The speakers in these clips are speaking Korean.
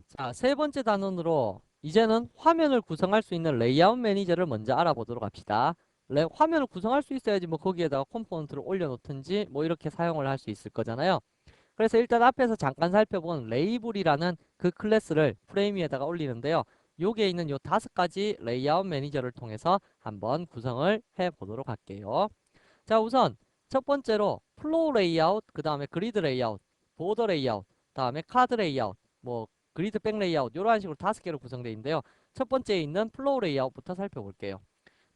자, 세 번째 단원으로 이제는 화면을 구성할 수 있는 레이아웃 매니저를 먼저 알아보도록 합시다. 화면을 구성할 수 있어야지 뭐 거기에다가 컴포넌트를 올려놓든지 뭐 이렇게 사용을 할 수 있을 거잖아요. 그래서 일단 앞에서 잠깐 살펴본 레이블이라는 그 클래스를 프레임 위에다가 올리는데요. 여기에 있는 요 5가지 레이아웃 매니저를 통해서 한번 구성을 해 보도록 할게요. 자, 우선 첫 번째로 플로우 레이아웃, 그 다음에 그리드 레이아웃, 보더 레이아웃, 다음에 카드 레이아웃, 뭐 그리드 백 레이아웃 이런 식으로 5개로 구성되어 있는데요. 첫 번째에 있는 플로우 레이아웃부터 살펴볼게요.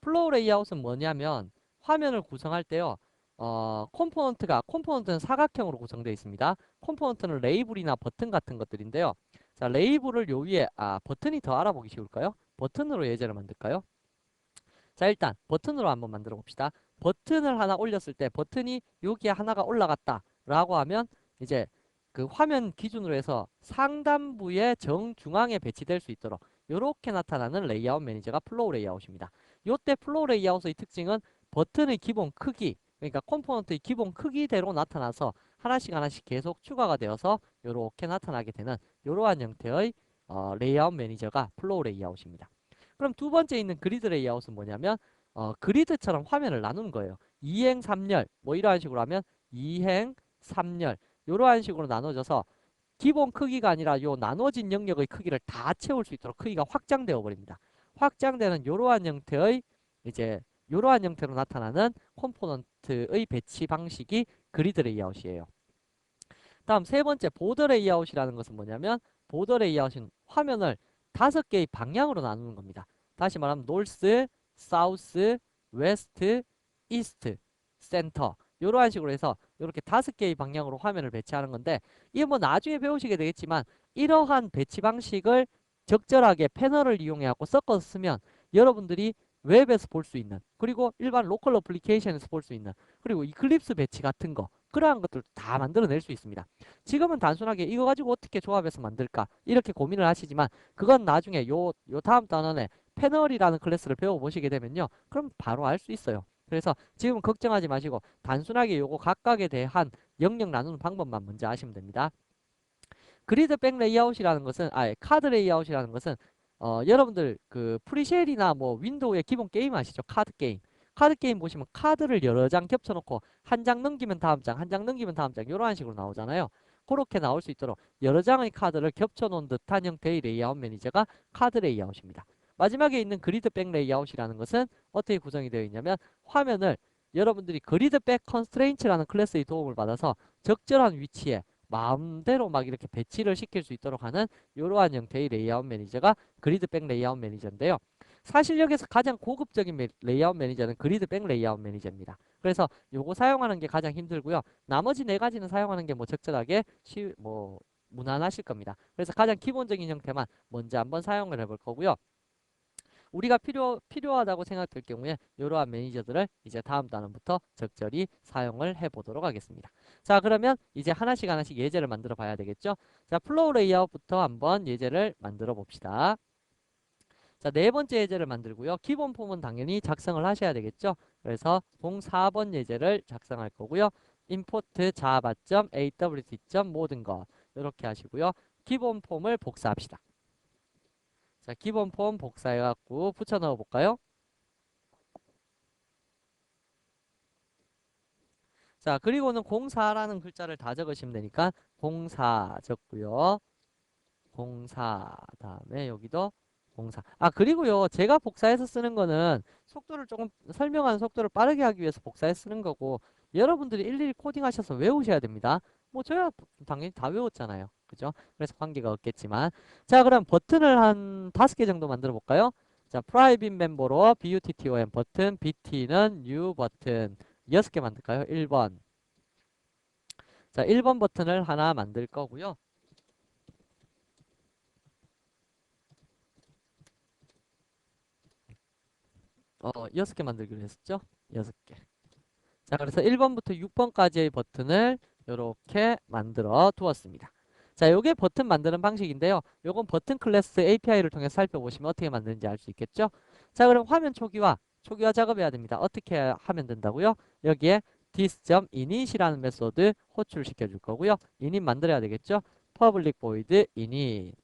플로우 레이아웃은 뭐냐면 화면을 구성할 때요. 컴포넌트는 사각형으로 구성되어 있습니다. 컴포넌트는 레이블이나 버튼 같은 것들인데요. 자, 레이블을 요 위에 버튼이 더 알아보기 쉬울까요? 버튼으로 예제를 만들까요? 자, 일단 버튼으로 한번 만들어 봅시다. 버튼을 하나 올렸을 때 버튼이 여기에 하나가 올라갔다 라고 하면 이제 그 화면 기준으로 해서 상단부의 정중앙에 배치될 수 있도록 이렇게 나타나는 레이아웃 매니저가 플로우 레이아웃입니다. 요때 플로우 레이아웃의 특징은 버튼의 기본 크기, 그러니까 컴포넌트의 기본 크기대로 나타나서 하나씩 하나씩 계속 추가가 되어서 이렇게 나타나게 되는 이러한 형태의 레이아웃 매니저가 플로우 레이아웃입니다. 그럼 두 번째 있는 그리드 레이아웃은 뭐냐면 그리드처럼 화면을 나누는 거예요. 2행 3열 뭐 이러한 식으로 하면 2행 3열 이러한 식으로 나눠져서 기본 크기가 아니라 요 나눠진 영역의 크기를 다 채울 수 있도록 크기가 확장되어 버립니다. 확장되는 이러한 형태의 이제 이러한 형태로 나타나는 컴포넌트의 배치 방식이 그리드 레이아웃이에요. 다음 세 번째 보더 레이아웃이라는 것은 뭐냐면 보더 레이아웃은 화면을 5개의 방향으로 나누는 겁니다. 다시 말하면 노스, 사우스, 웨스트, 이스트, 센터 이러한 식으로 해서 이렇게 5개의 방향으로 화면을 배치하는 건데 이게 뭐 나중에 배우시게 되겠지만 이러한 배치 방식을 적절하게 패널을 이용해 갖고 섞어서 쓰면 여러분들이 웹에서 볼 수 있는 그리고 일반 로컬 어플리케이션에서 볼 수 있는 그리고 이클립스 배치 같은 거 그러한 것들 다 만들어낼 수 있습니다. 지금은 단순하게 이거 가지고 어떻게 조합해서 만들까 이렇게 고민을 하시지만 그건 나중에 요 다음 단원에 패널이라는 클래스를 배워보시게 되면요. 그럼 바로 알 수 있어요. 그래서 지금 걱정하지 마시고 단순하게 요거 각각에 대한 영역 나누는 방법만 먼저 아시면 됩니다. 그리드 백 레이아웃이라는 것은 카드 레이아웃이라는 것은 여러분들 그 프리쉘이나 뭐 윈도우의 기본 게임 아시죠? 카드 게임. 카드 게임 보시면 카드를 여러 장 겹쳐놓고 한 장 넘기면 다음 장, 한 장 넘기면 다음 장 이런 식으로 나오잖아요. 그렇게 나올 수 있도록 여러 장의 카드를 겹쳐놓은 듯한 형태의 레이아웃 매니저가 카드 레이아웃입니다. 마지막에 있는 그리드 백 레이아웃이라는 것은 어떻게 구성이 되어 있냐면 화면을 여러분들이 그리드 백 컨스트레인츠라는 클래스의 도움을 받아서 적절한 위치에 마음대로 막 이렇게 배치를 시킬 수 있도록 하는 이러한 형태의 레이아웃 매니저가 그리드백 레이아웃 매니저인데요. 사실 여기서 가장 고급적인 레이아웃 매니저는 그리드백 레이아웃 매니저입니다. 그래서 요거 사용하는 게 가장 힘들고요. 나머지 4가지는 사용하는 게 뭐 적절하게 뭐 무난하실 겁니다. 그래서 가장 기본적인 형태만 먼저 한번 사용을 해볼 거고요. 우리가 필요하다고 생각될 경우에 이러한 매니저들을 이제 다음 단원부터 적절히 사용을 해 보도록 하겠습니다. 자, 그러면 이제 하나씩 하나씩 예제를 만들어 봐야 되겠죠? 자, 플로우 레이아웃부터 한번 예제를 만들어 봅시다. 자, 네 번째 예제를 만들고요. 기본 폼은 당연히 작성을 하셔야 되겠죠? 그래서 04번 예제를 작성할 거고요. import java.awt. 모든 것 이렇게 하시고요. 기본 폼을 복사합시다. 자, 기본 폼 복사해갖고 붙여 넣어 볼까요? 자, 그리고는 04라는 글자를 다 적으시면 되니까 04 적고요. 04 다음에 여기도 04. 그리고요. 제가 복사해서 쓰는 거는 속도를 조금 설명하는 속도를 빠르게 하기 위해서 복사해서 쓰는 거고 여러분들이 일일이 코딩하셔서 외우셔야 됩니다. 뭐 저야 당연히 다 외웠잖아요. 그죠? 그래서 관계가 없겠지만 자, 그럼 버튼을 한 5개 정도 만들어 볼까요? 자, 프라이빗 멤버로 button 버튼, bt는 new 버튼 6개 만들까요? 1번. 자, 1번 버튼을 하나 만들 거고요. 6개 만들기로 했었죠? 6개. 자, 그래서 1번부터 6번까지의 버튼을 이렇게 만들어 두었습니다. 자, 요게 버튼 만드는 방식인데요. 요건 버튼 클래스 API를 통해 살펴보시면 어떻게 만드는지 알 수 있겠죠? 자, 그럼 화면 초기화 작업해야 됩니다. 어떻게 하면 된다고요? 여기에 this.init이라는 메소드 호출시켜 줄 거고요. init 만들어야 되겠죠? public void init.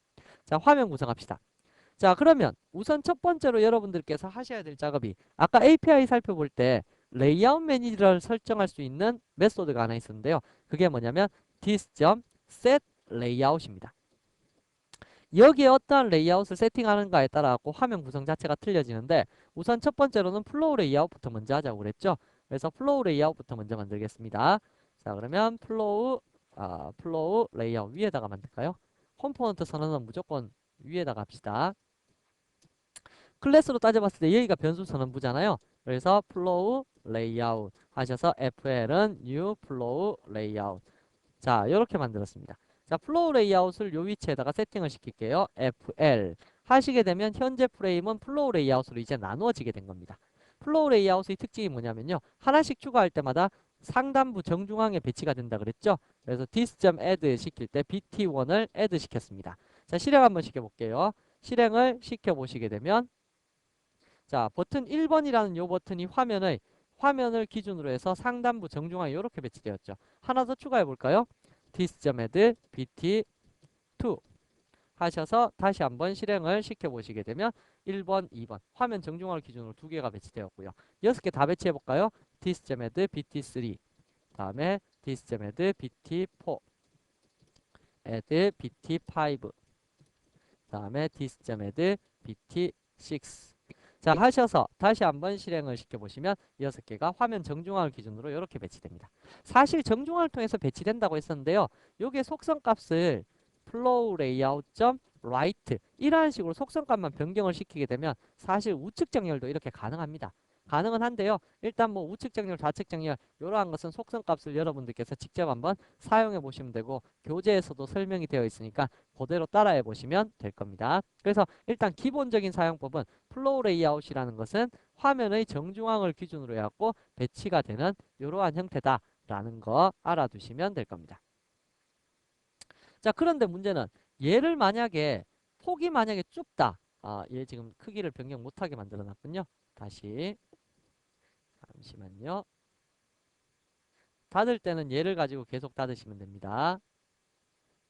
자, 화면 구성합시다. 자, 그러면 우선 첫 번째로 여러분들께서 하셔야 될 작업이 아까 API 살펴볼 때 레이아웃 매니저를 설정할 수 있는 메소드가 하나 있었는데요. 그게 뭐냐면 this.setLayout입니다. 여기에 어떠한 레이아웃을 세팅하는가에 따라 화면 구성 자체가 틀려지는데 우선 첫 번째로는 플로우 레이아웃부터 먼저 하자고 그랬죠. 그래서 플로우 레이아웃부터 먼저 만들겠습니다. 자, 그러면 플로우 레이아웃 위에다가 만들까요? 컴포넌트 선언은 무조건 위에다가 합시다. 클래스로 따져봤을 때 여기가 변수 선언부잖아요. 그래서 플로우 레이아웃 하셔서 fl은 new 플로우 레이아웃. 자, 이렇게 만들었습니다. 자, 플로우 레이아웃을 요 위치에다가 세팅을 시킬게요. fl 하시게 되면 현재 프레임은 플로우 레이아웃으로 이제 나누어지게 된 겁니다. 플로우 레이아웃의 특징이 뭐냐면요. 하나씩 추가할 때마다 상단부 정중앙에 배치가 된다 그랬죠. 그래서 this.add 시킬 때 bt1을 add 시켰습니다. 자, 실행 한번 시켜볼게요. 실행을 시켜보시게 되면 자, 버튼 1번이라는 요 버튼이 화면을 기준으로 해서 상단부 정중앙에 이렇게 배치되었죠. 하나 더 추가해 볼까요? this.add bt2 하셔서 다시 한번 실행을 시켜 보시게 되면 1번, 2번 화면 정중앙을 기준으로 두 개가 배치되었고요. 6개 다 배치해 볼까요? this.add bt3 다음에 this.add bt4 add bt5 다음에 this.add bt6 자, 하셔서 다시 한번 실행을 시켜보시면 6개가 화면 정중앙을 기준으로 이렇게 배치됩니다. 사실 정중앙을 통해서 배치된다고 했었는데요. 요게 속성값을 flow layout.right 이라는 식으로 속성값만 변경을 시키게 되면 사실 우측 정렬도 이렇게 가능합니다. 가능은 한데요. 일단 뭐 우측 정렬, 좌측 정렬 이러한 것은 속성값을 여러분들께서 직접 한번 사용해 보시면 되고 교재에서도 설명이 되어 있으니까 그대로 따라해 보시면 될 겁니다. 그래서 일단 기본적인 사용법은 플로우 레이아웃이라는 것은 화면의 정중앙을 기준으로 해갖고 배치가 되는 이러한 형태다라는 거 알아두시면 될 겁니다. 자, 그런데 문제는 얘를 만약에 폭이 만약에 좁다. 얘 지금 크기를 변경 못하게 만들어 놨군요. 다시 잠시만요. 닫을 때는 얘를 가지고 계속 닫으시면 됩니다.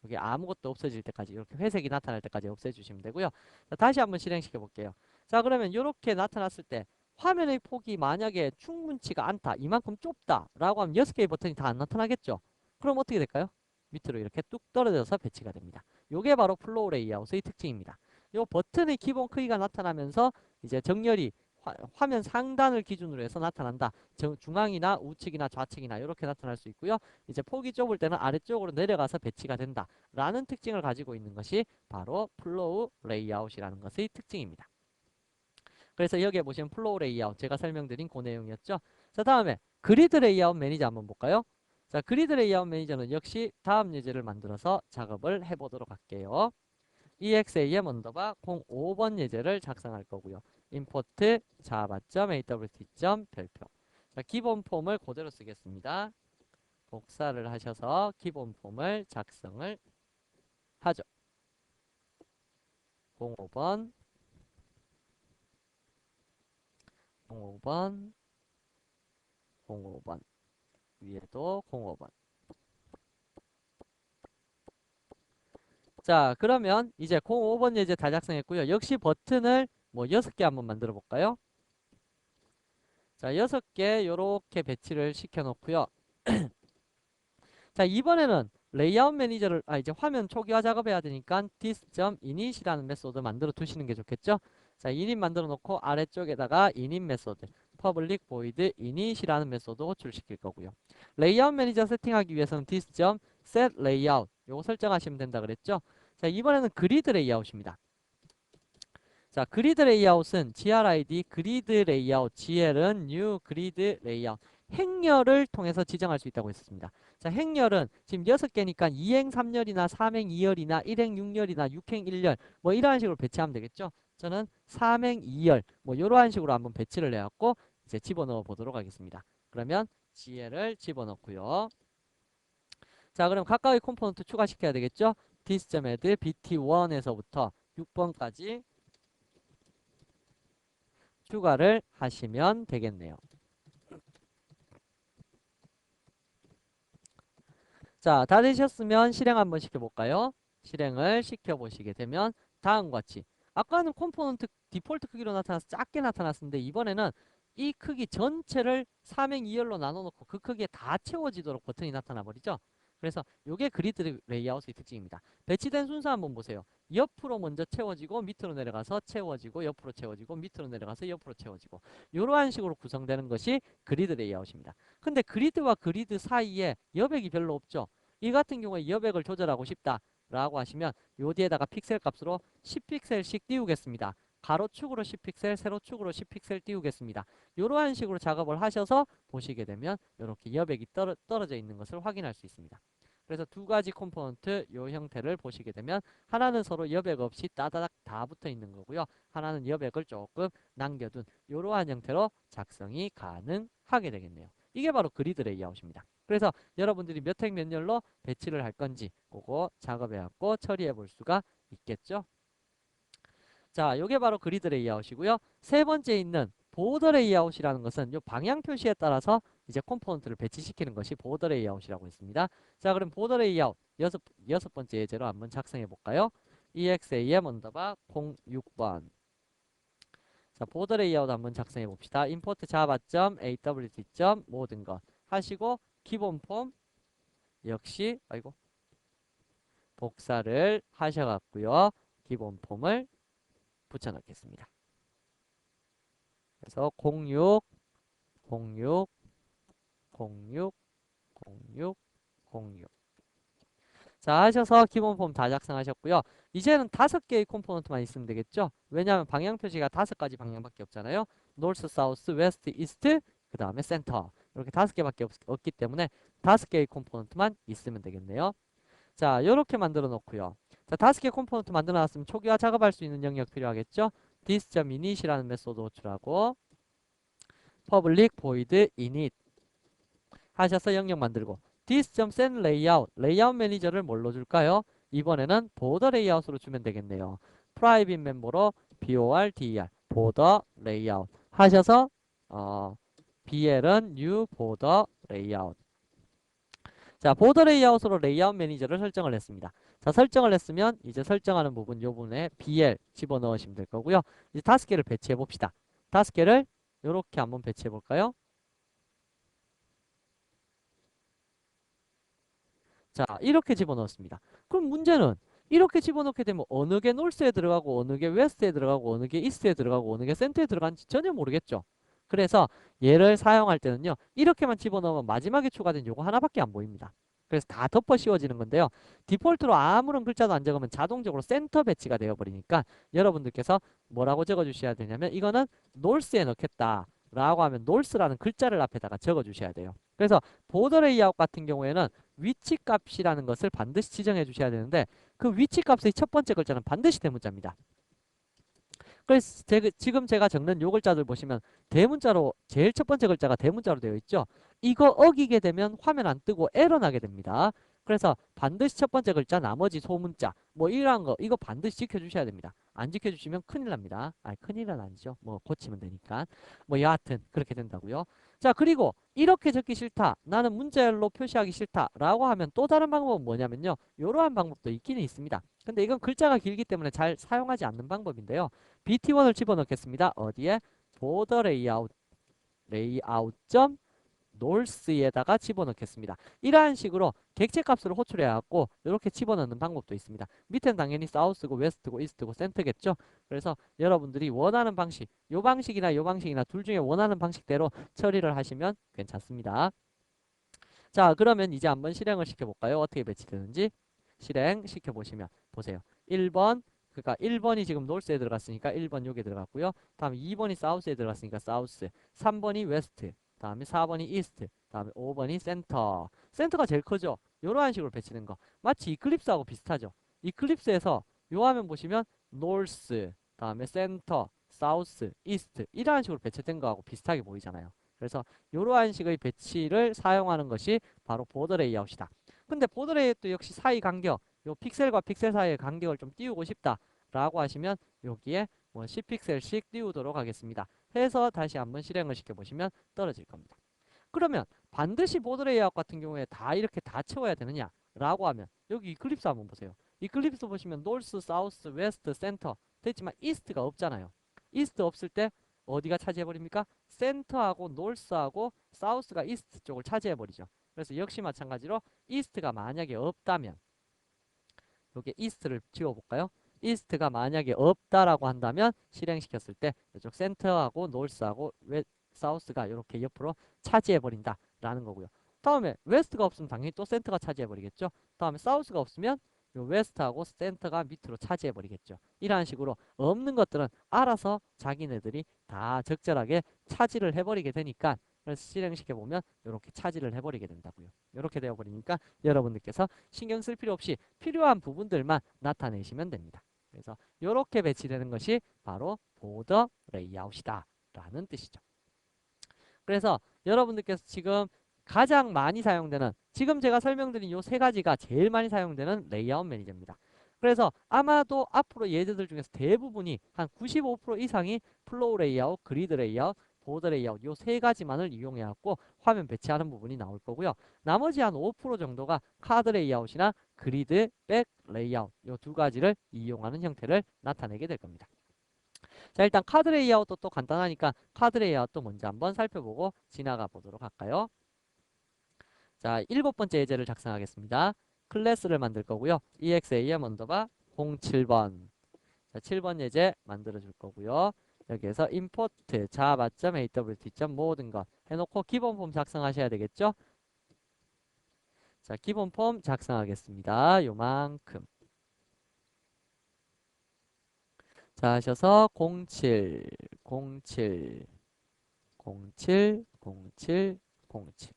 여기 아무것도 없어질 때까지 이렇게 회색이 나타날 때까지 없애주시면 되고요. 자, 다시 한번 실행시켜 볼게요. 자, 그러면 이렇게 나타났을 때 화면의 폭이 만약에 충분치가 않다. 이만큼 좁다. 라고 하면 6개의 버튼이 다 안 나타나겠죠. 그럼 어떻게 될까요? 밑으로 이렇게 뚝 떨어져서 배치가 됩니다. 요게 바로 플로우 레이아웃의 특징입니다. 요 버튼의 기본 크기가 나타나면서 이제 정렬이 화면 상단을 기준으로 해서 나타난다. 중앙이나 우측이나 좌측이나 이렇게 나타날 수 있고요. 이제 폭이 좁을 때는 아래쪽으로 내려가서 배치가 된다. 라는 특징을 가지고 있는 것이 바로 플로우 레이아웃이라는 것의 특징입니다. 그래서 여기에 보시면 플로우 레이아웃 제가 설명드린 그 내용이었죠. 자, 다음에 그리드 레이아웃 매니저 한번 볼까요? 자, 그리드 레이아웃 매니저는 역시 다음 예제를 만들어서 작업을 해보도록 할게요. exam 언더바 05번 예제를 작성할 거고요. import java.awt.별표 자, 기본 폼을 그대로 쓰겠습니다. 복사를 하셔서 기본 폼을 작성을 하죠. 05번 05번 05번 위에도 05번 자, 그러면 이제 05번 예제 다 작성했고요. 역시 버튼을 뭐 6개 한번 만들어 볼까요? 자, 6개 요렇게 배치를 시켜 놓고요. 자, 이번에는 레이아웃 매니저를 이제 화면 초기화 작업해야 되니까 this.init이라는 메소드 만들어 두시는 게 좋겠죠? 자, init 만들어 놓고 아래쪽에다가 init 메소드 public void init이라는 메소드 호출시킬 거고요. 레이아웃 매니저 세팅하기 위해서는 this.setLayout 요거 설정하시면 된다 그랬죠? 자, 이번에는 그리드 레이아웃입니다. 자, 그리드 레이아웃은 grid 그리드 레이아웃, gl은 new 그리드 레이아웃 행렬을 통해서 지정할 수 있다고 했습니다. 자, 행렬은 지금 6개니까 2행 3열이나 3행 2열이나 1행 6열이나 6행 1열 뭐 이러한 식으로 배치하면 되겠죠. 저는 3행 2열 뭐 이러한 식으로 한번 배치를 해갖고 이제 집어넣어 보도록 하겠습니다. 그러면 gl을 집어넣고요. 자, 그럼 각각의 컴포넌트 추가시켜야 되겠죠. this.add bt1에서부터 6번까지 추가를 하시면 되겠네요. 자, 다 되셨으면 실행 한번 시켜볼까요? 실행을 시켜보시게 되면 다음과 같이 아까는 컴포넌트 디폴트 크기로 나타나서 작게 나타났었는데 이번에는 이 크기 전체를 삼행 2열로 나눠놓고 그 크기에 다 채워지도록 버튼이 나타나 버리죠. 그래서 이게 그리드 레이아웃의 특징입니다. 배치된 순서 한번 보세요. 옆으로 먼저 채워지고 밑으로 내려가서 채워지고 옆으로 채워지고 밑으로 내려가서 옆으로 채워지고 이러한 식으로 구성되는 것이 그리드 레이아웃입니다. 근데 그리드와 그리드 사이에 여백이 별로 없죠. 이 같은 경우에 여백을 조절하고 싶다 라고 하시면 요 뒤에다가 픽셀 값으로 10픽셀씩 띄우겠습니다. 가로축으로 10픽셀, 세로축으로 10픽셀 띄우겠습니다. 이러한 식으로 작업을 하셔서 보시게 되면 이렇게 여백이 떨어져 있는 것을 확인할 수 있습니다. 그래서 두 가지 컴포넌트 요 형태를 보시게 되면 하나는 서로 여백 없이 따다닥 다 붙어 있는 거고요. 하나는 여백을 조금 남겨둔 이러한 형태로 작성이 가능하게 되겠네요. 이게 바로 그리드 레이아웃입니다. 그래서 여러분들이 몇 행 몇 열로 배치를 할 건지 그거 작업해갖고 처리해 볼 수가 있겠죠. 자, 요게 바로 그리드 레이아웃이고요. 세 번째 있는 보더 레이아웃이라는 것은 요 방향 표시에 따라서 이제 컴포넌트를 배치시키는 것이 보더 레이아웃이라고 했습니다. 자, 그럼 보더 레이아웃 여섯 번째 예제로 한번 작성해 볼까요? exam 언더바 06번. 자, 보더 레이아웃 한번 작성해 봅시다. import java.awt. 모든 것 하시고 기본 폼 역시 복사를 하셔갖고요. 기본 폼을 붙여 넣겠습니다. 그래서 06, 06, 06, 06, 06. 자, 하셔서 기본 폼 다 작성하셨고요. 이제는 5개의 컴포넌트만 있으면 되겠죠? 왜냐하면 방향 표시가 5가지 방향밖에 없잖아요. 노스, 사우스, 웨스트, 이스트, 그 다음에 센터. 이렇게 5개밖에 없기 때문에 5개의 컴포넌트만 있으면 되겠네요. 자, 이렇게 만들어 놓고요. 자, 5개 컴포넌트 만들어 놨으면 초기화 작업할 수 있는 영역 필요하겠죠? this.init이라는 메소드 호출하고 public void init 하셔서 영역 만들고 this.set layout 레이아웃 매니저를 뭘로 줄까요? 이번에는 border layout으로 주면 되겠네요. private 멤버로 BORDER border layout 하셔서 BL은 new border layout. 자, 보더 레이아웃으로 레이아웃 매니저를 설정을 했습니다. 자, 설정을 했으면 이제 설정하는 부분 요 부분에 BL 집어넣으시면 될 거고요. 이제 5개를 배치해 봅시다. 5개를 요렇게 한번 배치해 볼까요? 자, 이렇게 집어넣었습니다. 그럼 문제는 이렇게 집어넣게 되면 어느 게 노스에 들어가고 어느 게 웨스트에 들어가고 어느 게 이스트에 들어가고 어느 게 센터에 들어가는지 전혀 모르겠죠. 그래서 얘를 사용할 때는요. 이렇게만 집어넣으면 마지막에 추가된 요거 하나밖에 안 보입니다. 그래서 다 덮어 씌워지는 건데요. 디폴트로 아무런 글자도 안 적으면 자동적으로 센터 배치가 되어버리니까 여러분들께서 뭐라고 적어주셔야 되냐면 이거는 north에 넣겠다 라고 하면 north라는 글자를 앞에다가 적어주셔야 돼요. 그래서 보더 레이아웃 같은 경우에는 위치 값이라는 것을 반드시 지정해 주셔야 되는데 그 위치 값의 첫 번째 글자는 반드시 대문자입니다. 그래서 지금 제가 적는 요 글자들 보시면 대문자로 제일 첫 번째 글자가 대문자로 되어 있죠. 이거 어기게 되면 화면 안 뜨고 에러 나게 됩니다. 그래서 반드시 첫 번째 글자 나머지 소문자 뭐 이러한 거 이거 반드시 지켜주셔야 됩니다. 안 지켜주시면 큰일 납니다. 아니 큰일은 아니죠. 뭐 고치면 되니까. 뭐 여하튼 그렇게 된다고요. 자, 그리고 이렇게 적기 싫다. 나는 문자열로 표시하기 싫다. 라고 하면 또 다른 방법은 뭐냐면요. 이러한 방법도 있기는 있습니다. 근데 이건 글자가 길기 때문에 잘 사용하지 않는 방법인데요. BT1을 집어넣겠습니다. 어디에? 보더 레이아웃 점 north에다가 집어넣겠습니다. 이러한 식으로 객체 값을 호출해 갖고 이렇게 집어넣는 방법도 있습니다. 밑에는 당연히 사우스고 웨스트고 이스트고 센터겠죠. 그래서 여러분들이 원하는 방식, 요 방식이나 요 방식이나 둘 중에 원하는 방식대로 처리를 하시면 괜찮습니다. 자, 그러면 이제 한번 실행을 시켜볼까요? 어떻게 배치되는지 실행 시켜보시면 보세요. 1번 그러니까 1번이 지금 노스에 들어갔으니까 1번 여기에 들어갔고요. 다음 2번이 사우스에 들어갔으니까 사우스, 3번이 웨스트, 다음에 4번이 이스트, 다음에 5번이 센터. 센터가 제일 크죠. 이러한 식으로 배치된 거. 마치 이클립스하고 비슷하죠. 이클립스에서 요 화면 보시면 노스, 다음에 센터, 사우스, 이스트 이러한 식으로 배치된 거하고 비슷하게 보이잖아요. 그래서 이러한 식의 배치를 사용하는 것이 바로 보더 레이아웃이다. 근데 보더 레이아웃도 역시 사이 간격, 요 픽셀과 픽셀 사이의 간격을 좀 띄우고 싶다라고 하시면 여기에 뭐 10픽셀씩 띄우도록 하겠습니다. 해서 다시 한번 실행을 시켜보시면 떨어질 겁니다. 그러면 반드시 보드 레이아웃 같은 경우에 다 이렇게 다 채워야 되느냐라고 하면 여기 이클립스 한번 보세요. 이클립스 보시면 노스, 사우스, 웨스트, 센터 됐지만 이스트가 없잖아요. 이스트 없을 때 어디가 차지해버립니까? 센터하고 노스하고 사우스가 이스트 쪽을 차지해버리죠. 그래서 역시 마찬가지로 이스트가 만약에 없다면 여기 이스트를 지워볼까요? 이스트가 만약에 없다라고 한다면 실행시켰을 때 이쪽 센터하고 노스하고 사우스가 이렇게 옆으로 차지해버린다라는 거고요. 다음에 웨스트가 없으면 당연히 또 센터가 차지해버리겠죠. 다음에 사우스가 없으면 요 웨스트하고 센터가 밑으로 차지해버리겠죠. 이러한 식으로 없는 것들은 알아서 자기네들이 다 적절하게 차지를 해버리게 되니까 그래서 실행시켜보면 이렇게 차지를 해버리게 된다고요. 이렇게 되어버리니까 여러분들께서 신경 쓸 필요 없이 필요한 부분들만 나타내시면 됩니다. 그래서 이렇게 배치되는 것이 바로 보더 레이아웃이다 라는 뜻이죠. 그래서 여러분들께서 지금 가장 많이 사용되는 지금 제가 설명드린 이 세 가지가 제일 많이 사용되는 레이아웃 매니저입니다. 그래서 아마도 앞으로 예제들 중에서 대부분이 한 95% 이상이 플로우 레이아웃, 그리드 레이아웃, 보더 레이아웃 이 세 가지만을 이용해 갖고 화면 배치하는 부분이 나올 거고요. 나머지 한 5% 정도가 카드 레이아웃이나 그리드 백 레이아웃 이 두 가지를 이용하는 형태를 나타내게 될 겁니다. 자, 일단 카드 레이아웃도 또 간단하니까 카드 레이아웃도 먼저 한번 살펴보고 지나가 보도록 할까요? 자, 7번째 예제를 작성하겠습니다. 클래스를 만들 거고요. exam 언더바 07번. 자, 7번 예제 만들어 줄 거고요. 여기에서 import java.awt. 모든 것 해놓고 기본 폼 작성하셔야 되겠죠? 자, 기본 폼 작성하겠습니다. 요만큼. 자, 하셔서 07, 07, 07, 07, 07.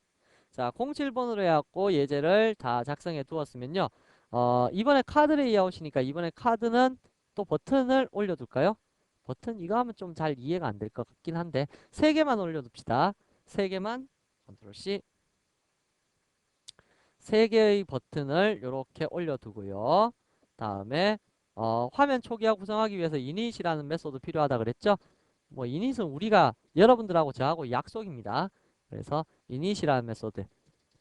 자, 07번으로 해갖고 예제를 다 작성해 두었으면요. 이번에 카드 레이아웃이니까 이번에 카드는 또 버튼을 올려둘까요? 버튼 이거 하면 좀 잘 이해가 안 될 것 같긴 한데 3개만 올려둡시다. 3개만 컨트롤 C 3개의 버튼을 이렇게 올려두고요. 다음에 화면 초기화 구성하기 위해서 init이라는 메소드 필요하다 그랬죠? 뭐 init은 우리가 여러분들하고 저하고 약속입니다. 그래서 init이라는 메소드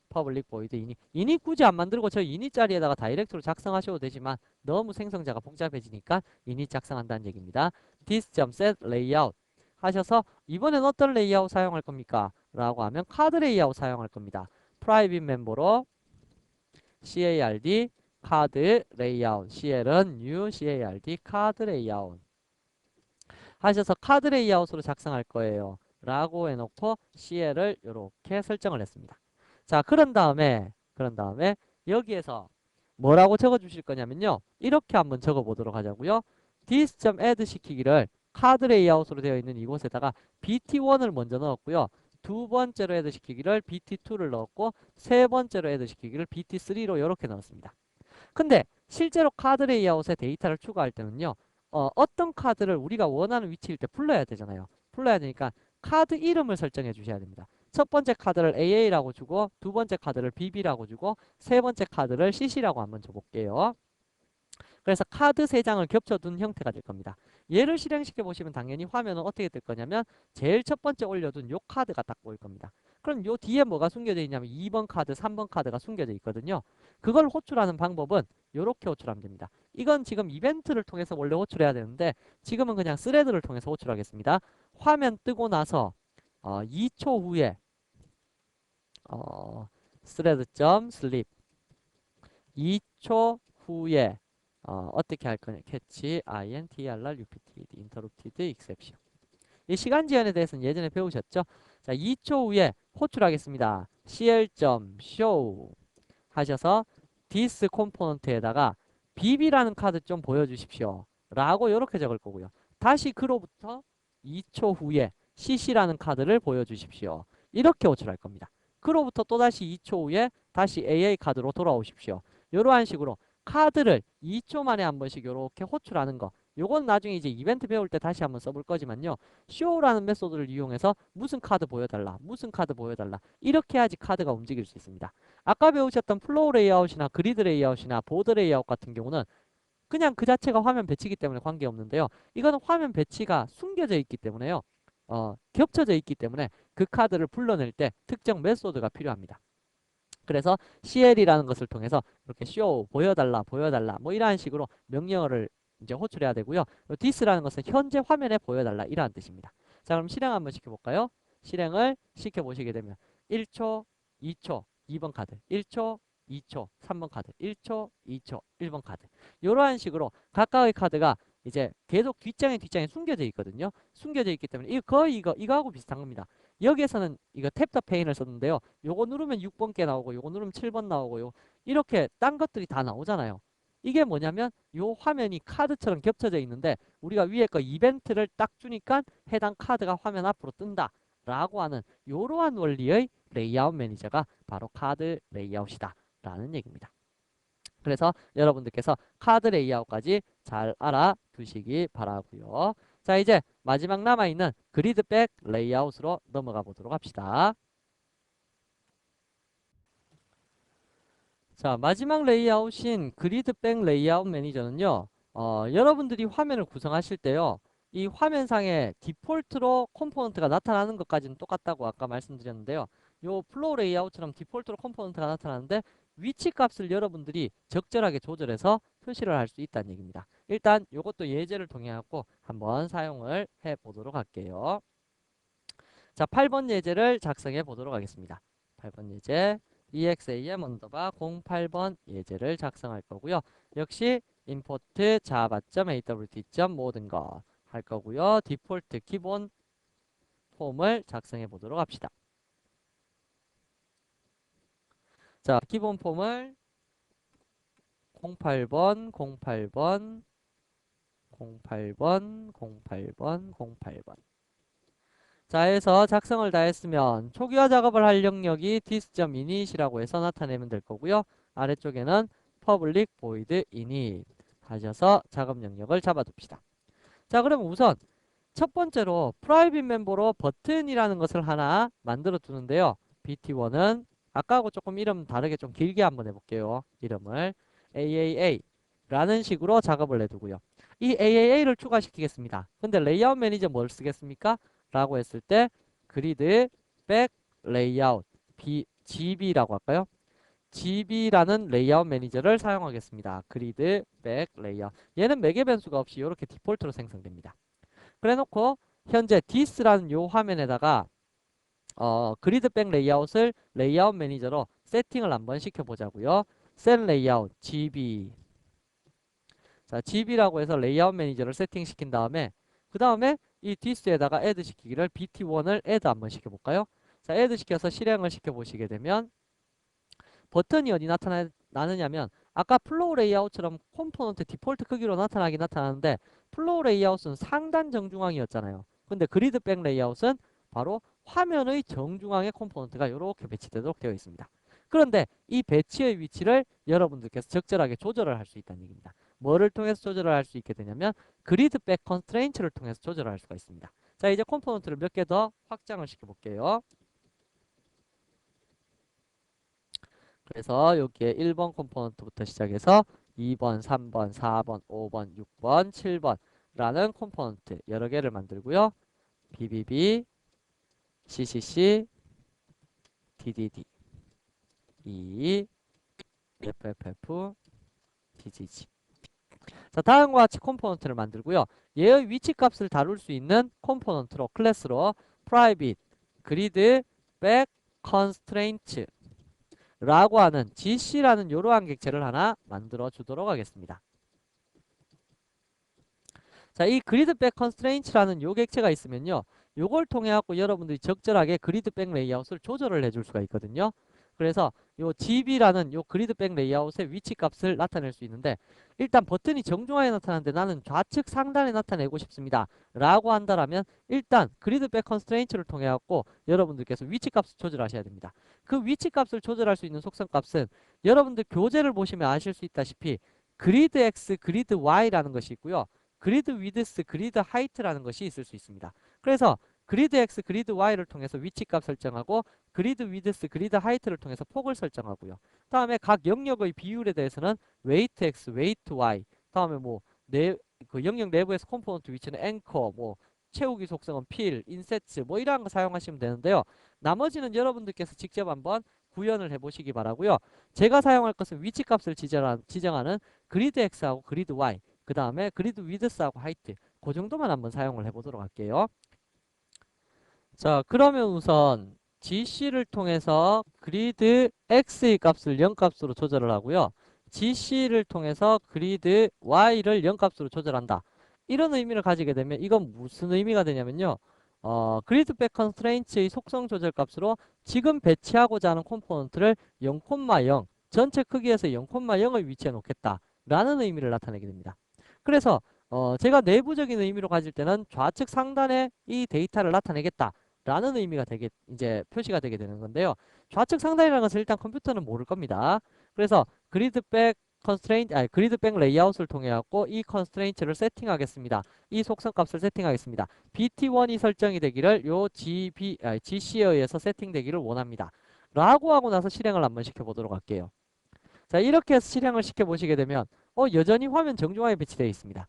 public void init. init 굳이 안 만들고 저 init 자리에다가 다이렉트로 작성하셔도 되지만 너무 생성자가 복잡해지니까 init 작성한다는 얘기입니다. this.set layout 하셔서 이번엔 어떤 레이아웃 사용할 겁니까? 라고 하면 카드 레이아웃 사용할 겁니다. private 멤버로 card 카드 레이아웃 CL은 new card 카드 레이아웃 하셔서 카드 레이아웃으로 작성할 거예요. 라고 해놓고 CL을 이렇게 설정을 했습니다. 자, 그런 다음에 여기에서 뭐라고 적어 주실 거냐면요. 이렇게 한번 적어 보도록 하자고요. this.add 시키기를 카드 레이아웃으로 되어 있는 이곳에다가 bt1을 먼저 넣었고요. 두 번째로 add 시키기를 bt2를 넣었고 세 번째로 add 시키기를 bt3로 이렇게 넣었습니다. 근데 실제로 카드 레이아웃에 데이터를 추가할 때는요. 어떤 카드를 우리가 원하는 위치일 때 불러야 되잖아요. 불러야 되니까 카드 이름을 설정해 주셔야 됩니다. 첫 번째 카드를 AA라고 주고 두 번째 카드를 BB라고 주고 세 번째 카드를 CC라고 한번 줘볼게요. 그래서 카드 3장을 겹쳐둔 형태가 될 겁니다. 얘를 실행시켜 보시면 당연히 화면은 어떻게 될 거냐면 제일 첫 번째 올려둔 요 카드가 딱 보일 겁니다. 그럼 요 뒤에 뭐가 숨겨져 있냐면 2번 카드, 3번 카드가 숨겨져 있거든요. 그걸 호출하는 방법은 이렇게 호출하면 됩니다. 이건 지금 이벤트를 통해서 원래 호출해야 되는데 지금은 그냥 스레드를 통해서 호출하겠습니다. 화면 뜨고 나서 2초 후에 thread.sleep 2초 후에 어떻게 할 거냐? catch, interr, repeated, interrupted, exception. 이 시간 지연에 대해서는 예전에 배우셨죠? 자, 2초 후에 호출하겠습니다. cl.show 하셔서 this 컴포넌트에다가 bb라는 카드 좀 보여주십시오. 라고 이렇게 적을 거고요. 다시 그로부터 2초 후에 cc라는 카드를 보여주십시오. 이렇게 호출할 겁니다. 그로부터 또다시 2초 후에 다시 AA 카드로 돌아오십시오. 이러한 식으로 카드를 2초 만에 한 번씩 이렇게 호출하는 거. 요건 나중에 이제 이벤트 배울 때 다시 한번 써볼 거지만요. show라는 메소드를 이용해서 무슨 카드 보여달라, 무슨 카드 보여달라. 이렇게 해야지 카드가 움직일 수 있습니다. 아까 배우셨던 플로우 레이아웃이나 그리드 레이아웃이나 보드 레이아웃 같은 경우는 그냥 그 자체가 화면 배치이기 때문에 관계없는데요. 이거는 화면 배치가 숨겨져 있기 때문에요. 겹쳐져 있기 때문에 그 카드를 불러낼 때 특정 메소드가 필요합니다. 그래서 CL이라는 것을 통해서 이렇게 show, 보여달라, 보여달라, 뭐 이러한 식으로 명령어를 이제 호출해야 되고요. this라는 것은 현재 화면에 보여달라 이러한 뜻입니다. 자, 그럼 실행 한번 시켜볼까요? 실행을 시켜보시게 되면 1초, 2초, 2번 카드, 1초, 2초, 3번 카드, 1초, 2초, 1번 카드. 이러한 식으로 각각의 카드가 이제 계속 뒷장에 숨겨져 있거든요. 숨겨져 있기 때문에 거의 이거하고 비슷한 겁니다. 여기에서는 이거 탭 더 페인을 썼는데요. 요거 누르면 6번 게 나오고 요거 누르면 7번 나오고요. 이렇게 딴 것들이 다 나오잖아요. 이게 뭐냐면 요 화면이 카드처럼 겹쳐져 있는데 우리가 위에 거 이벤트를 딱 주니까 해당 카드가 화면 앞으로 뜬다 라고 하는 이러한 원리의 레이아웃 매니저가 바로 카드 레이아웃이다 라는 얘기입니다. 그래서 여러분들께서 카드 레이아웃까지 잘 알아두시기 바라고요. 자, 이제 마지막 남아있는 그리드백 레이아웃으로 넘어가 보도록 합시다. 자, 마지막 레이아웃인 그리드백 레이아웃 매니저는요. 여러분들이 화면을 구성하실 때요. 이 화면상에 디폴트로 컴포넌트가 나타나는 것까지는 똑같다고 아까 말씀드렸는데요. 요 플로우 레이아웃처럼 디폴트로 컴포넌트가 나타나는데 위치 값을 여러분들이 적절하게 조절해서 표시를 할 수 있다는 얘기입니다. 일단 이것도 예제를 통해 갖고 한번 사용을 해 보도록 할게요. 자, 8번 예제를 작성해 보도록 하겠습니다. 8번 예제 exam 언더바 08번 예제를 작성할 거고요. 역시 import java.awt. 모든 거 할 거고요. 디폴트 기본 폼을 작성해 보도록 합시다. 자, 기본 폼을 08번, 08번, 08번, 08번, 08번. 자, 해서 작성을 다 했으면 초기화 작업을 할 영역이 this.init이라고 해서 나타내면 될 거고요. 아래쪽에는 public void init 하셔서 작업 영역을 잡아둡시다. 자, 그럼 우선 첫 번째로 프라이빗 멤버로 버튼이라는 것을 하나 만들어 두는데요. BT1은 아까하고 조금 이름 다르게 좀 길게 한번 해볼게요. 이름을 AAA 라는 식으로 작업을 해두고요. 이 AAA를 추가시키겠습니다. 근데 레이아웃 매니저 뭘 쓰겠습니까? 라고 했을 때 그리드 백 레이아웃 GB라고 할까요? GB라는 레이아웃 매니저를 사용하겠습니다. 그리드 백 레이아웃. 얘는 매개 변수가 없이 이렇게 디폴트로 생성됩니다. 그래 놓고 현재 this라는 요 화면에다가 그리드 백 레이아웃을 레이아웃 매니저로 세팅을 한번 시켜보자고요. 셀 레이아웃 GB. 자, GB라고 해서 레이아웃 매니저를 세팅시킨 다음에 그 다음에 이 this에다가 add 시키기를 BT1을 add 한번 시켜볼까요? 자, add 시켜서 실행을 시켜보시게 되면 버튼이 어디 나타나느냐면 아까 플로우 레이아웃처럼 컴포넌트 디폴트 크기로 나타나긴 나타나는데 플로우 레이아웃은 상단 정중앙이었잖아요. 근데 그리드 백 레이아웃은 바로 화면의 정중앙에 컴포넌트가 이렇게 배치되도록 되어 있습니다. 그런데 이 배치의 위치를 여러분들께서 적절하게 조절을 할 수 있다는 얘기입니다. 뭐를 통해서 조절을 할 수 있게 되냐면 그리드 백 컨스트레인트를 통해서 조절을 할 수가 있습니다. 자, 이제 컴포넌트를 몇 개 더 확장을 시켜볼게요. 그래서 여기에 1번 컴포넌트부터 시작해서 2번, 3번, 4번, 5번, 6번, 7번 라는 컴포넌트 여러 개를 만들고요. BBB, CCC, DDD, E, FFF, DGG. 자, 다음과 같이 컴포넌트를 만들고요. 얘의 위치 값을 다룰 수 있는 컴포넌트로 클래스로 private, grid, back, constraint 라고 하는 GC라는 이러한 객체를 하나 만들어 주도록 하겠습니다. 자, 이 그리드백 컨스트레인트라는 요 객체가 있으면요. 요걸 통해 갖고 여러분들이 적절하게 그리드백 레이아웃을 조절을 해줄 수가 있거든요. 그래서 요 GB라는 요 그리드백 레이아웃의 위치 값을 나타낼 수 있는데 일단 버튼이 정중앙에 나타나는데 나는 좌측 상단에 나타내고 싶습니다. 라고 한다라면 일단 그리드백 컨스트레인트를 통해 갖고 여러분들께서 위치 값을 조절하셔야 됩니다. 그 위치 값을 조절할 수 있는 속성 값은 여러분들 교재를 보시면 아실 수 있다시피 그리드 X, 그리드 Y라는 것이 있고요. 그리드 위드스, 그리드 하이트라는 것이 있을 수 있습니다. 그래서 그리드 X, 그리드 Y를 통해서 위치값 설정하고 그리드 위드스, 그리드 하이트를 통해서 폭을 설정하고요. 다음에 각 영역의 비율에 대해서는 웨이트 X, 웨이트 Y, 다음에 그 영역 내부에서 컴포넌트 위치는 앵커, 채우기 속성은 필, 인셋츠 이러한 거 사용하시면 되는데요. 나머지는 여러분들께서 직접 한번 구현을 해보시기 바라고요. 제가 사용할 것은 위치 값을 지정하는 그리드 X하고 그리드 Y, 그 다음에 그리드 위드스하고 하이트, 그 정도만 한번 사용을 해보도록 할게요. 자, 그러면 우선 GC를 통해서 그리드 X의 값을 0값으로 조절을 하고요. GC를 통해서 그리드 Y를 0값으로 조절한다. 이런 의미를 가지게 되면 이건 무슨 의미가 되냐면요. 그리드 백 컨스트레인츠의 속성 조절 값으로 지금 배치하고자 하는 컴포넌트를 0,0 전체 크기에서 0,0을 위치해 놓겠다 라는 의미를 나타내게 됩니다. 그래서 제가 내부적인 의미로 가질 때는 좌측 상단에 이 데이터를 나타내겠다 라는 의미가 되게 이제 표시가 되게 되는 건데요. 좌측 상단이라는 것을 일단 컴퓨터는 모를 겁니다. 그래서 그리드백 컨스트레인트, 아니 그리드백 레이아웃을 통해 갖고 이 컨스트레인트를 세팅하겠습니다. 이 속성 값을 세팅하겠습니다. BT1이 설정이 되기를 요 GC에 의해서 세팅되기를 원합니다. 라고 하고 나서 실행을 한번 시켜보도록 할게요. 자, 이렇게 해서 실행을 시켜보시게 되면 여전히 화면 정중하게 배치되어 있습니다.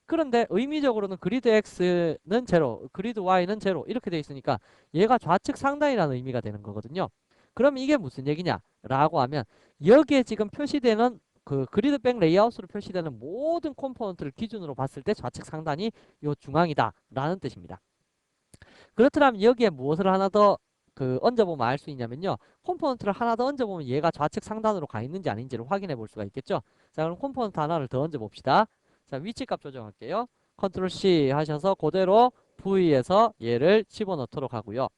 그런데 의미적으로는 그리드 X는 제로, 그리드 Y는 제로 이렇게 되어 있으니까 얘가 좌측 상단이라는 의미가 되는 거거든요. 그럼 이게 무슨 얘기냐? 라고 하면 여기에 지금 표시되는 그 그리드 백 레이아웃으로 표시되는 모든 컴포넌트를 기준으로 봤을 때 좌측 상단이 요 중앙이다 라는 뜻입니다. 그렇더라면 여기에 무엇을 하나 더 얹어보면 알 수 있냐면요. 컴포넌트를 하나 더 얹어보면 얘가 좌측 상단으로 가 있는지 아닌지를 확인해 볼 수가 있겠죠. 자, 그럼 컴포넌트 하나를 더 얹어봅시다. 자, 위치값 조정할게요. 컨트롤 C 하셔서 그대로 V에서 얘를 집어넣도록 하고요.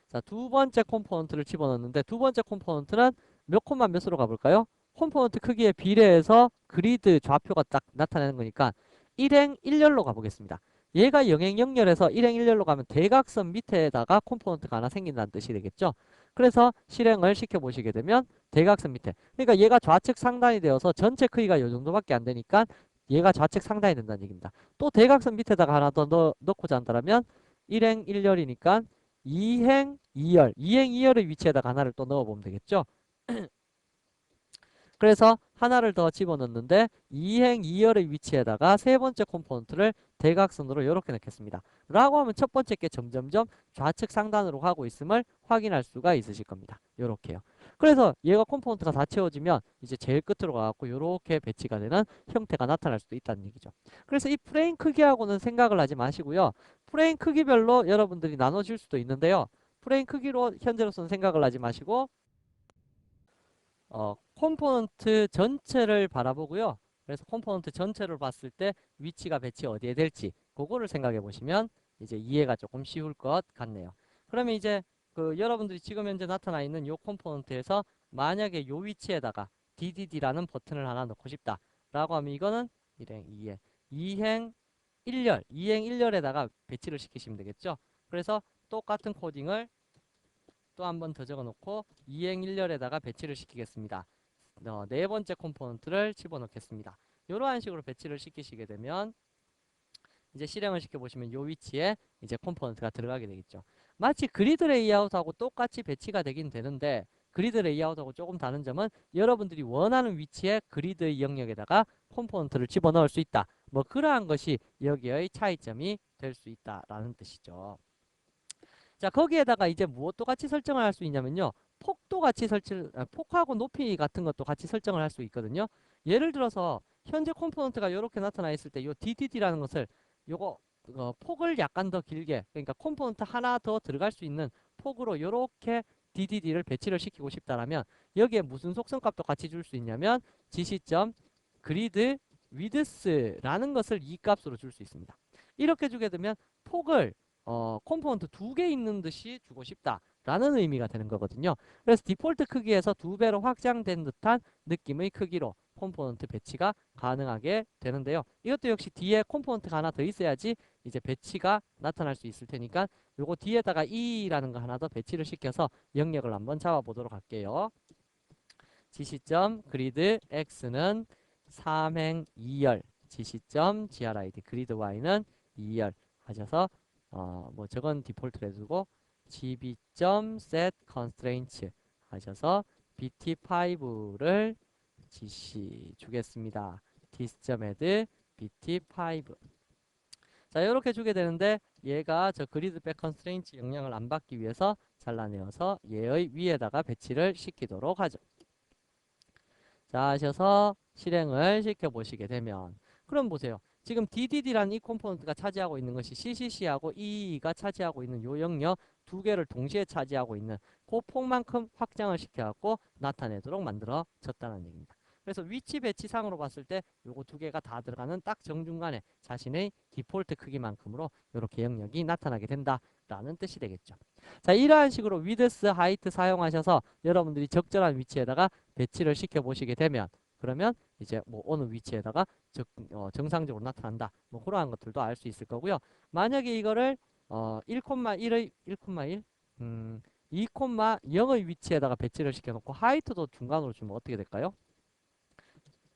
자, 두 번째 컴포넌트를 집어넣는데 두 번째 컴포넌트는 몇 콤마 몇으로 가볼까요? 컴포넌트 크기에 비례해서 그리드 좌표가 딱 나타나는 거니까 1행 1열로 가보겠습니다. 얘가 영행 0열에서 1행 1열로 가면 대각선 밑에다가 컴포넌트가 하나 생긴다는 뜻이 되겠죠. 그래서 실행을 시켜보시게 되면 대각선 밑에, 그러니까 얘가 좌측 상단이 되어서 전체 크기가 이 정도밖에 안 되니까 얘가 좌측 상단이 된다는 얘기입니다. 또 대각선 밑에다가 하나 더 넣고자 한다면 1행 1열이니까 2행 2열, 2행 2열의 위치에다가 하나를 또 넣어보면 되겠죠. 그래서 하나를 더 집어넣는데 2행 2열의 위치에다가 세 번째 컴포넌트를 대각선으로 이렇게 넣겠습니다. 라고 하면 첫 번째 게 점점점 좌측 상단으로 가고 있음을 확인할 수가 있으실 겁니다. 이렇게요. 그래서 얘가 컴포넌트가 다 채워지면 이제 제일 끝으로 가갖고 이렇게 배치가 되는 형태가 나타날 수도 있다는 얘기죠. 그래서 이 프레임 크기하고는 생각을 하지 마시고요. 프레임 크기별로 여러분들이 나눠질 수도 있는데요. 프레임 크기로 현재로서는 생각을 하지 마시고 컴포넌트 전체를 바라보고요. 그래서 컴포넌트 전체를 봤을 때 위치가 배치 어디에 될지 그거를 생각해 보시면 이제 이해가 조금 쉬울 것 같네요. 그러면 이제 여러분들이 지금 현재 나타나 있는 이 컴포넌트에서 만약에 이 위치에다가 DDD라는 버튼을 하나 넣고 싶다 라고 하면 이거는 1행 2행 2행 1열 2행 1열에다가 배치를 시키시면 되겠죠. 그래서 똑같은 코딩을 또 한 번 더 적어놓고 2행 1열에다가 배치를 시키겠습니다. 네 번째 컴포넌트를 집어넣겠습니다. 이러한 식으로 배치를 시키시게 되면 이제 실행을 시켜보시면 이 위치에 이제 컴포넌트가 들어가게 되겠죠. 마치 그리드 레이아웃하고 똑같이 배치가 되긴 되는데 그리드 레이아웃하고 조금 다른 점은 여러분들이 원하는 위치에 그리드 영역에다가 컴포넌트를 집어넣을 수 있다. 뭐 그러한 것이 여기의 차이점이 될 수 있다라는 뜻이죠. 자, 거기에다가 이제 무엇도 같이 설정을 할 수 있냐면요. 폭도 같이 폭하고 높이 같은 것도 같이 설정을 할 수 있거든요. 예를 들어서 현재 컴포넌트가 이렇게 나타나 있을 때 이 DDD라는 것을 요거 폭을 약간 더 길게, 그러니까 컴포넌트 하나 더 들어갈 수 있는 폭으로 이렇게 DDD를 배치를 시키고 싶다라면 여기에 무슨 속성 값도 같이 줄 수 있냐면 지시점 그리드 위드스라는 것을 이 값으로 줄 수 있습니다. 이렇게 주게 되면 폭을 컴포넌트 두 개 있는 듯이 주고 싶다라는 의미가 되는 거거든요. 그래서 디폴트 크기에서 두 배로 확장된 듯한 느낌의 크기로 컴포넌트 배치가 가능하게 되는데요. 이것도 역시 뒤에 컴포넌트가 하나 더 있어야지 이제 배치가 나타날 수 있을 테니까 요거 뒤에다가 E라는 거 하나 더 배치를 시켜서 영역을 한번 잡아보도록 할게요. 지시점 그리드 X는 3행 2열, 지시점 GRID 그리드 Y는 2열 하셔서 뭐 저건 디폴트로 해두고 gb.set constraints 하셔서 bt5를 지시 주겠습니다. dis.add bt5. 자, 이렇게 주게 되는데 얘가 저 그리드 백 컨스트레인트 영향을 안 받기 위해서 자, 잘라내어서 얘의 위에다가 배치를 시키도록 하죠. 자, 하셔서 실행을 시켜보시게 되면 그럼 보세요. 지금 DDD라는 이 컴포넌트가 차지하고 있는 것이 CCC하고 EE가 차지하고 있는 요 영역 두 개를 동시에 차지하고 있는 그 폭만큼 확장을 시켜갖고 나타내도록 만들어졌다는 얘기입니다. 그래서 위치 배치상으로 봤을 때 요거 두 개가 다 들어가는 딱 정중간에 자신의 디폴트 크기만큼으로 이렇게 영역이 나타나게 된다라는 뜻이 되겠죠. 자, 이러한 식으로 위드스, 하이트 사용하셔서 여러분들이 적절한 위치에다가 배치를 시켜 보시게 되면 그러면 이제 뭐 어느 위치에다가 정상적으로 나타난다. 뭐 그러한 것들도 알 수 있을 거고요. 만약에 이거를 1,1의 1,1 2,0의 위치에다가 배치를 시켜놓고 하이트도 중간으로 주면 어떻게 될까요?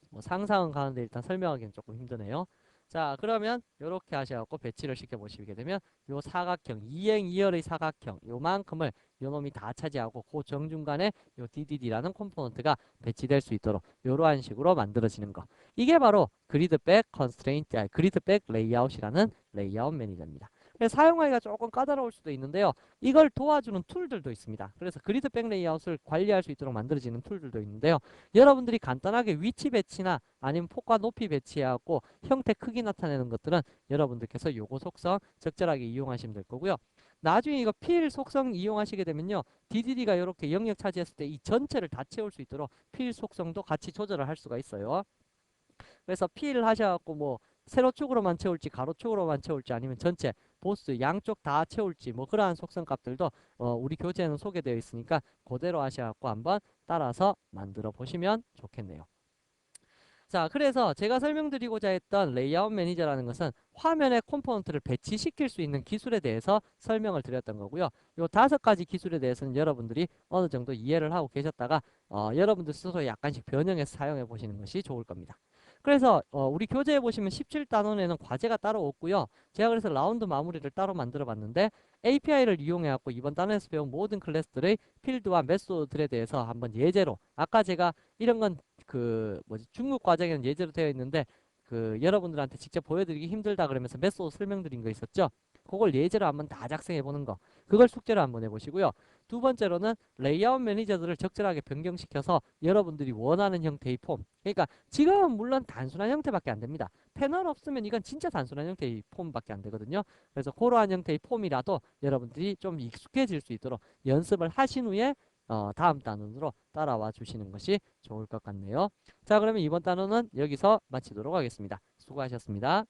뭐 상상은 가는데 일단 설명하기는 조금 힘드네요. 자, 그러면 이렇게 하셔갖고 배치를 시켜 보시게 되면 요 사각형 2행 2열의 사각형 요만큼을 요놈이 다 차지하고 그 정중간에 요 DDD라는 컴포넌트가 배치될 수 있도록 이러한 식으로 만들어지는 거. 이게 바로 그리드백 컨스트레인트, 그리드백 레이아웃이라는 레이아웃 매니저입니다. 그래서 사용하기가 조금 까다로울 수도 있는데요. 이걸 도와주는 툴들도 있습니다. 그래서 그리드백 레이아웃을 관리할 수 있도록 만들어지는 툴들도 있는데요. 여러분들이 간단하게 위치 배치나 아니면 폭과 높이 배치해갖고 형태 크기 나타내는 것들은 여러분들께서 요거 속성 적절하게 이용하시면 될 거고요. 나중에 이거 필 속성 이용하시게 되면요. DDD가 이렇게 영역 차지했을 때 이 전체를 다 채울 수 있도록 필 속성도 같이 조절을 할 수가 있어요. 그래서 필 하셔갖고 뭐 세로축으로만 채울지 가로축으로만 채울지 아니면 전체 보스 양쪽 다 채울지 뭐 그러한 속성 값들도 우리 교재에는 소개되어 있으니까 그대로 하셔갖고 한번 따라서 만들어 보시면 좋겠네요. 자, 그래서 제가 설명드리고자 했던 레이아웃 매니저라는 것은 화면에 컴포넌트를 배치시킬 수 있는 기술에 대해서 설명을 드렸던 거고요. 요 5가지 기술에 대해서는 여러분들이 어느 정도 이해를 하고 계셨다가 여러분들 스스로 약간씩 변형해서 사용해 보시는 것이 좋을 겁니다. 그래서 우리 교재에 보시면 17단원에는 과제가 따로 없고요. 제가 그래서 라운드 마무리를 따로 만들어 봤는데 API를 이용해 갖고 이번 단원에서 배운 모든 클래스들의 필드와 메소드들에 대해서 한번 예제로 아까 제가 이런 건 그 뭐지 중국 과정에는 예제로 되어 있는데 그 여러분들한테 직접 보여드리기 힘들다 그러면서 메소드 설명드린 거 있었죠. 그걸 예제로 한번 다 작성해 보는 거. 그걸 숙제로 한번 해보시고요. 두 번째로는 레이아웃 매니저들을 적절하게 변경시켜서 여러분들이 원하는 형태의 폼. 그러니까 지금은 물론 단순한 형태밖에 안 됩니다. 패널 없으면 이건 진짜 단순한 형태의 폼밖에 안 되거든요. 그래서 그러한 형태의 폼이라도 여러분들이 좀 익숙해질 수 있도록 연습을 하신 후에 다음 단원으로 따라와 주시는 것이 좋을 것 같네요. 자, 그러면 이번 단원은 여기서 마치도록 하겠습니다. 수고하셨습니다.